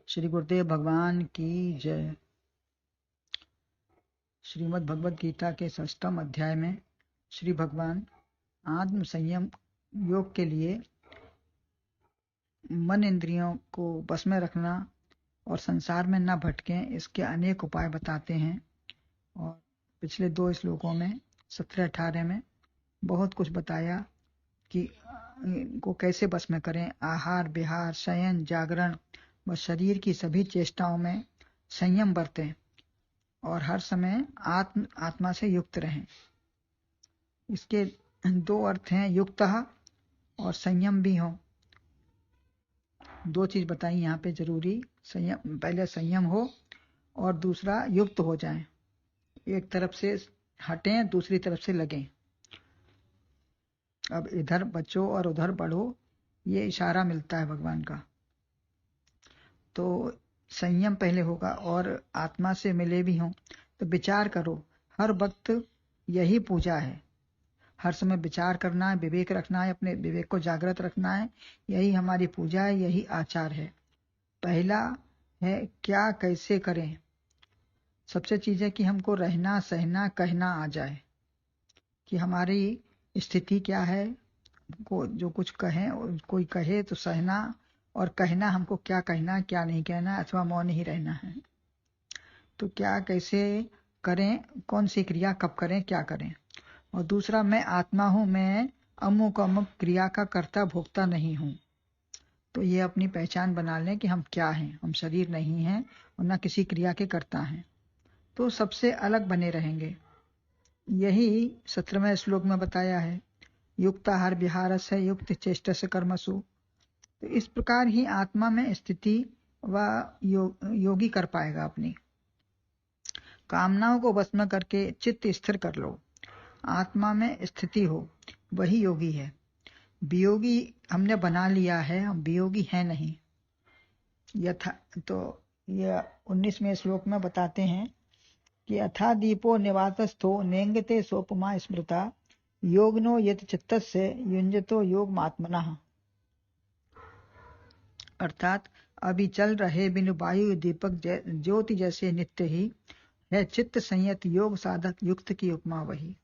श्री गुरुदेव भगवान की जय। श्रीमद् भगवद गीता के 6वें अध्याय में श्री भगवान आत्म संयम योग के लिए मन इंद्रियों को बस में रखना और संसार में न भटकें, इसके अनेक उपाय बताते हैं। और पिछले 2 श्लोकों में 17-18 में बहुत कुछ बताया कि इनको कैसे बस में करें। आहार विहार, शयन, जागरण व शरीर की सभी चेष्टाओं में संयम बरतें और हर समय आत्मा से युक्त रहें। इसके 2 अर्थ हैं, युक्तः और संयम भी हो। 2 चीज बताई यहाँ पे जरूरी। संयम, पहले संयम हो और दूसरा युक्त हो जाएं। एक तरफ से हटें, दूसरी तरफ से लगें। अब इधर बचो और उधर बढ़ो, ये इशारा मिलता है भगवान का। तो संयम पहले होगा और आत्मा से मिले भी हों तो विचार करो। हर वक्त यही पूजा है, हर समय विचार करना है, विवेक रखना है, अपने विवेक को जागृत रखना है। यही हमारी पूजा है, यही आचार है। पहला है क्या कैसे करें। सबसे चीज है कि हमको रहना सहना कहना आ जाए कि हमारी स्थिति क्या है। को जो कुछ कहें, कोई कहे तो सहना और कहना हमको क्या कहना क्या नहीं कहना, अथवा मौन ही रहना है। तो क्या कैसे करें, कौन सी क्रिया कब करें, क्या करें। और दूसरा, मैं आत्मा हूं, मैं अमुक अमुक क्रिया का कर्ता भोक्ता नहीं हूं। तो ये अपनी पहचान बना लें कि हम क्या हैं। हम शरीर नहीं हैं और न किसी क्रिया के कर्ता हैं, तो सबसे अलग बने रहेंगे। यही 17वें श्लोक में बताया है, युक्ताहार विहारस्य युक्त चेष्टस्य कर्मसु। तो इस प्रकार ही आत्मा में स्थिति व योगी कर पाएगा। अपनी कामनाओं को वश में करके चित्त स्थिर कर लो, आत्मा में स्थिति हो, वही योगी है। वियोगी हमने बना लिया है, हम वियोगी हैं नहीं। यथा तो यह 19वें श्लोक में बताते हैं कि अथा दीपो निवातस्थो नेंगते सोपमा स्मृता योगनो यत चित्तस्य युंजतो योगमात्मनः। अर्थात अभी चल रहे बिनु वायु दीपक ज्योति जैसे नित्य ही है चित्त संयत योग साधक युक्त की उपमा वही।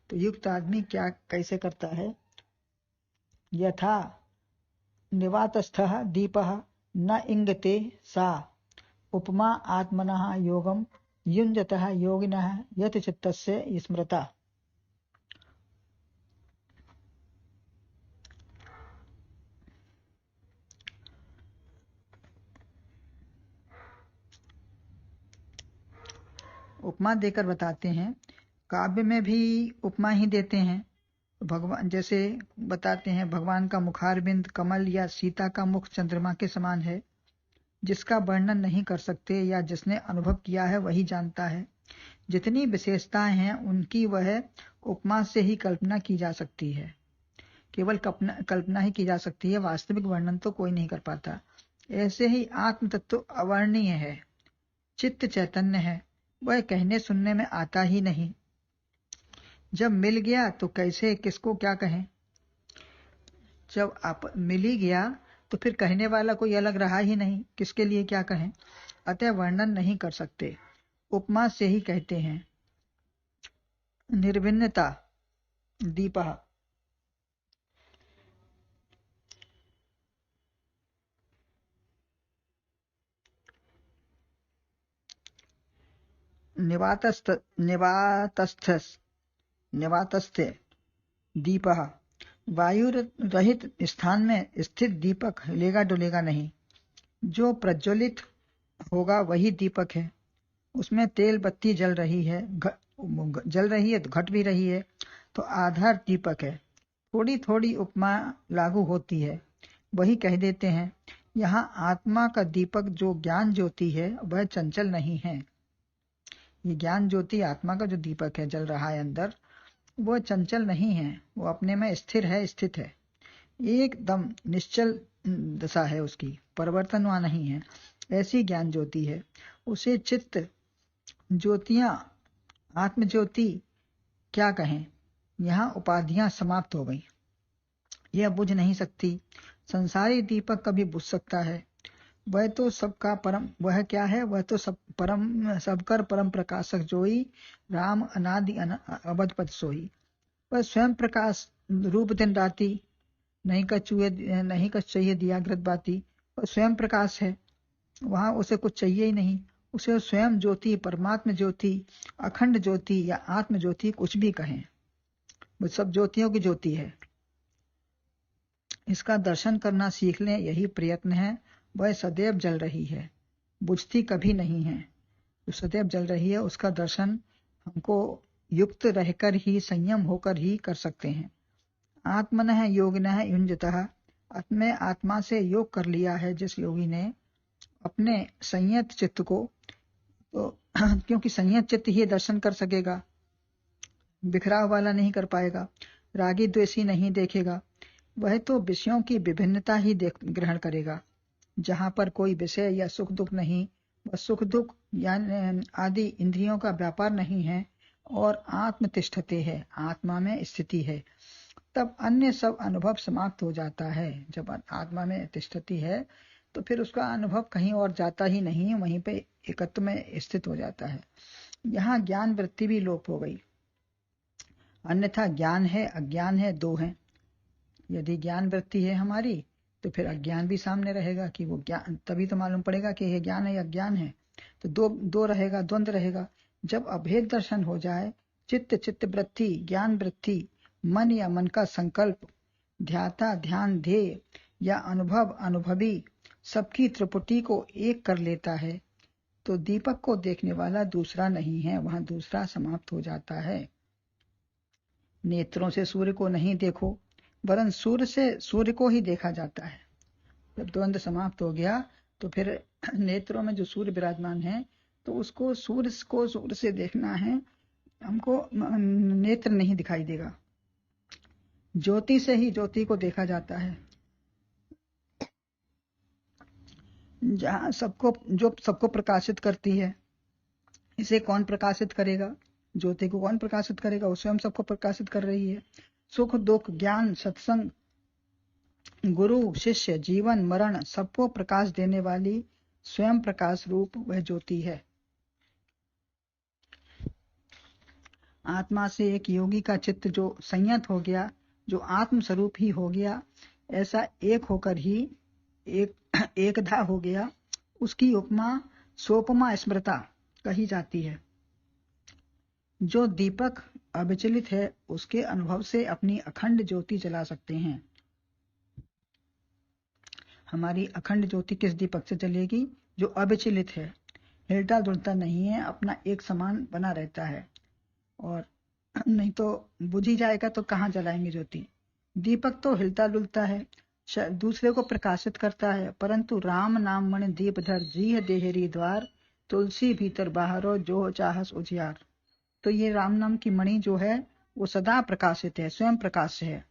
तो युक्त आदमी क्या कैसे करता है। यथा निवातस्थः दीपः न इंगते सा उपमा आत्मनः योगम युंजतः योगिनः यत चित्तस्य स्मृता। उपमा देकर बताते हैं। काव्य में भी उपमा ही देते हैं। भगवान जैसे बताते हैं, भगवान का मुखारबिंद कमल या सीता का मुख चंद्रमा के समान है। जिसका वर्णन नहीं कर सकते या जिसने अनुभव किया है वही जानता है। जितनी विशेषताएं हैं उनकी वह उपमा से ही कल्पना की जा सकती है। केवल कल्पना ही की जा सकती है, वास्तविक वर्णन तो कोई नहीं कर पाता। ऐसे ही आत्म तत्व अवर्णनीय है, चित्त चैतन्य है, वह कहने सुनने में आता ही नहीं। जब मिल गया तो कैसे किसको क्या कहें। जब आप मिल ही गया तो फिर कहने वाला कोई अलग रहा ही नहीं, किसके लिए क्या कहें। अतः वर्णन नहीं कर सकते, उपमा से ही कहते हैं। निर्भिन्नता दीपः निवातस्थे दीपः वायु रहित स्थान में स्थित दीपक हिलेगा डुलेगा नहीं। जो प्रज्वलित होगा वही दीपक है। उसमें तेल बत्ती जल रही है तो घट भी रही है, तो आधार दीपक है। थोड़ी थोड़ी उपमा लागू होती है, वही कह देते हैं। यहाँ आत्मा का दीपक जो ज्ञान ज्योति है वह चंचल नहीं है। ये ज्ञान ज्योति आत्मा का जो दीपक है जल रहा है अंदर, वो चंचल नहीं है, वो अपने में स्थिर है, स्थित है, एकदम निश्चल दशा है उसकी, परिवर्तन वहां नहीं है। ऐसी ज्ञान ज्योति है। उसे चित्त ज्योतियां, आत्म ज्योति क्या कहें। यहाँ उपाधियां समाप्त हो गई, यह बुझ नहीं सकती। संसारी दीपक कभी बुझ सकता है, वह तो सबका परम, वह क्या है, वह तो सब परम, सबकर परम प्रकाशक जोई, राम अनादि अवध पद सोई। वह स्वयं प्रकाश रूप दिन राती, नहीं का चूहे नहीं का चाहिए दिया ग्रत बाती। वह स्वयं प्रकाश है, वहां उसे कुछ चाहिए ही नहीं। उसे स्वयं ज्योति, परमात्म ज्योति, अखंड ज्योति या आत्म ज्योति कुछ भी कहें, वो सब ज्योतियों की ज्योति है। इसका दर्शन करना सीख लें, यही प्रयत्न है। वह सदैव जल रही है, बुझती कभी नहीं है। जो सदैव जल रही है उसका दर्शन हमको युक्त रहकर ही, संयम होकर ही कर सकते हैं। आत्मनः योगिनः युञ्जतः, अपने आत्मा से योग कर लिया है जिस योगी ने अपने संयत चित्त को, तो क्योंकि संयत चित्त ही दर्शन कर सकेगा, बिखराव वाला नहीं कर पाएगा, रागी द्वेषी नहीं देखेगा। वह तो विषयों की विभिन्नता ही ग्रहण करेगा। जहां पर कोई विषय या सुख दुख नहीं, वह सुख दुख यानी आदि इंद्रियों का व्यापार नहीं है और आत्म तिष्ठते है, आत्मा में स्थिति है, तब अन्य सब अनुभव समाप्त हो जाता है। जब आत्मा में तिष्ठती है तो फिर उसका अनुभव कहीं और जाता ही नहीं, वहीं पे एकत्व में स्थित हो जाता है। यहाँ ज्ञान वृत्ति भी लोप हो गई, अन्यथा ज्ञान है अज्ञान है दो हैं। यदि ज्ञान वृत्ति है हमारी तो फिर अज्ञान भी सामने रहेगा कि वो ज्ञान, तभी तो मालूम पड़ेगा कि ये ज्ञान है या अज्ञान है। तो दो रहेगा, द्वंद्व रहेगा। जब अभेद दर्शन हो जाए, चित्त वृत्ति, ज्ञान वृत्ति, मन या मन का संकल्प, ध्याता ध्यान ध्येय या अनुभव अनुभवी सबकी त्रिपुटी को एक कर लेता है, तो दीपक को देखने वाला दूसरा नहीं है, वहां दूसरा समाप्त हो जाता है। नेत्रों से सूर्य को नहीं देखो, वरन सूर्य से सूर्य को ही देखा जाता है। जब द्वंद्व समाप्त हो गया तो फिर नेत्रों में जो सूर्य विराजमान है, तो उसको सूर्य को सूर्य से देखना है, हमको नेत्र नहीं दिखाई देगा। ज्योति से ही ज्योति को देखा जाता है। जहाँ सबको प्रकाशित करती है, इसे कौन प्रकाशित करेगा? ज्योति को कौन प्रकाशित करेगा? वो स्वयं सबको प्रकाशित कर रही है। सुख दुख ज्ञान सत्संग गुरु शिष्य जीवन मरण सबको प्रकाश देने वाली स्वयं प्रकाश रूप वह ज्योति है। आत्मा से एक योगी का चित्त जो संयत हो गया, जो आत्म स्वरूप ही हो गया, ऐसा एक होकर ही एकधा हो गया, उसकी उपमा सोपमा स्मृता कही जाती है। जो दीपक अविचलित है उसके अनुभव से अपनी अखंड ज्योति जला सकते हैं। हमारी अखंड ज्योति किस दीपक से जलेगी? जो अविचलित है, हिलता डुलता नहीं है, अपना एक समान बना रहता है। और नहीं तो बुझ ही जाएगा तो कहाँ जलाएंगे ज्योति? दीपक तो हिलता डुलता है, दूसरे को प्रकाशित करता है, परंतु राम नाम मणि दीप धर जीह देहरी द्वार, तुलसी भीतर बाहरो जो चाहस उजियार। तो ये राम नाम की मणि जो है वो सदा प्रकाशित है, स्वयं प्रकाश है।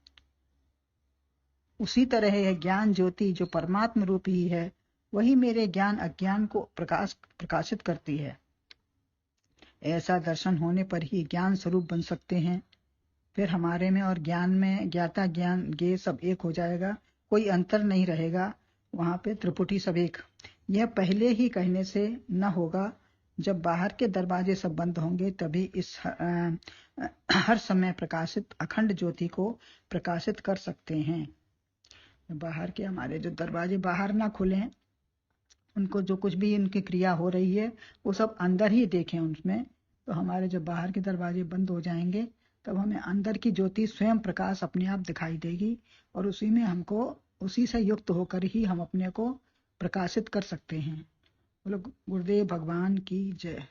उसी तरह है ज्ञान ज्योति जो परमात्म रूप ही है, वही मेरे ज्ञान अज्ञान को प्रकाशित करती है। ऐसा दर्शन होने पर ही ज्ञान स्वरूप बन सकते हैं। फिर हमारे में और ज्ञान में ज्ञाता ज्ञान ज्ञेय सब एक हो जाएगा, कोई अंतर नहीं रहेगा, वहां पे त्रिपुटी सब एक। यह पहले ही कहने से न होगा, जब बाहर के दरवाजे सब बंद होंगे तभी इस हर समय प्रकाशित अखंड ज्योति को प्रकाशित कर सकते हैं। बाहर के हमारे जो दरवाजे बाहर ना खुले, उनको जो कुछ भी उनकी क्रिया हो रही है वो सब अंदर ही देखें उनमें, तो हमारे जब बाहर के दरवाजे बंद हो जाएंगे तब हमें अंदर की ज्योति स्वयं प्रकाश अपने आप दिखाई देगी, और उसी में हमको उसी से युक्त होकर ही हम अपने को प्रकाशित कर सकते हैं। बोलो गुरुदेव भगवान की जय।